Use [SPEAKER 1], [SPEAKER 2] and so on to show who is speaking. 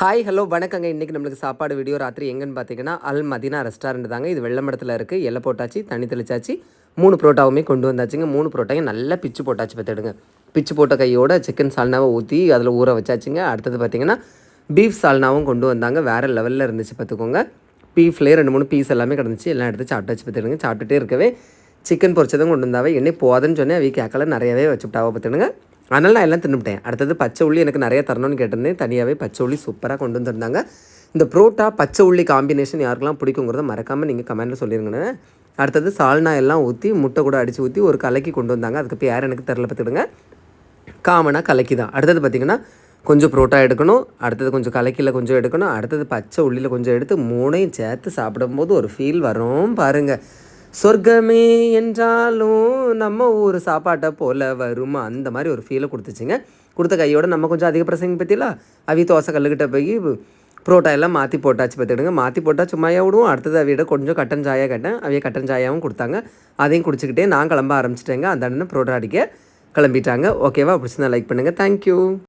[SPEAKER 1] Hi hello வணக்கங்க. இன்றைக்கி நம்மளுக்கு சாப்பாடு வீடியோ ராத்திரி எங்கன்னு பார்த்தீங்கன்னா அல் மதினா ரெஸ்டாரண்ட் தாங்க. இது வெள்ளமடத்தில் இருக்குது. எல்லை போட்டாச்சு, தண்ணி தெளிச்சாச்சு, 3 புரோட்டாவுமே கொண்டு வந்தாச்சுங்க. 3 புரோட்டாயும் நல்லா பிச்சு போட்டாச்சு பார்த்துடுங்க. பிச்சு போட்ட கையோட சிக்கன் சால்னாவை ஊற்றி அதில் ஊற வச்சாச்சுங்க. அடுத்தது பார்த்திங்கன்னா பீஃப் சால்னாவும் கொண்டு வந்தாங்க. வேறு லெவலில் இருந்துச்சு பார்த்துக்கோங்க. பீஃப்லேயே 2-3 பீஸ் எல்லாமே கிடந்துச்சு. எல்லாம் எடுத்து சாப்பிட்டாச்சு பார்த்துடுங்க. சாப்பிட்டுட்டே இருக்கவே சிக்கன் பொரிச்சதும் கொண்டு வந்தாவே என்னை போதுன்னு சொன்னேன். அவை கேட்கல, நிறையாவே வச்சுவிட்டாவோ பார்த்துடுங்க. அதனால் நான் எல்லாம் தின்னுவிட்டேன். அடுத்தது பச்சை உள்ளி எனக்கு நிறையா தரணும்னு கேட்டிருந்தேன். தனியாகவே பச்சை உள்ளி சூப்பராக கொண்டு வந்துருந்தாங்க. இந்த புரோட்டா பச்சை உள்ளி காம்பினேஷன் யாருக்கெல்லாம் பிடிக்குங்கிறத மறக்காமல் நீங்கள் கமெண்ட்டில் சொல்லிருங்கண்ணே. அடுத்தது சால்னா எல்லாம் ஊற்றி முட்டை கூட அடித்து ஊற்றி ஒரு கலக்கி கொண்டு வந்தாங்க. அதுக்கு பேர் எனக்கு தெரில பார்த்துடுங்க. காமனாக கலக்கி தான். அடுத்தது பார்த்திங்கன்னா கொஞ்சம் புரோட்டா எடுக்கணும், அடுத்தது கொஞ்சம் கலக்கியில் கொஞ்சம் எடுக்கணும், அடுத்தது பச்சை உள்ளியில் கொஞ்சம் எடுத்து 3ஐயும் சேர்த்து சாப்பிடும்போது ஒரு ஃபீல் வரும் பாருங்கள். சொர்க்கமே என்றாலும் நம்ம ஊர் சாப்பாட்டை போல் வருமா, அந்த மாதிரி ஒரு ஃபீலை கொடுத்துச்சுங்க. கொடுத்த கையோடு நம்ம கொஞ்சம் அதிக பிரசங்க பற்றிலாம் அவி தோசை கல்லுக்கிட்ட போய் புரோட்டா எல்லாம் மாற்றி போட்டாச்சு பார்த்துக்கிடுங்க. மாற்றி போட்டால் சும்மாயா விடுவோம். அடுத்தது அவியிட கொஞ்சம் கட்டன் சாயா கேட்டேன். அவைய கட்டன் சாயாவும் கொடுத்தாங்க. அதையும் குடிச்சிக்கிட்டே நான் கிளம்ப ஆரம்பிச்சிட்டேங்க. அந்த அண்ணன் புரோட்டா அடிக்க கிளம்பிட்டாங்க. ஓகேவா? பிடிச்சிருந்தா லைக் பண்ணுங்கள். தேங்க்யூ.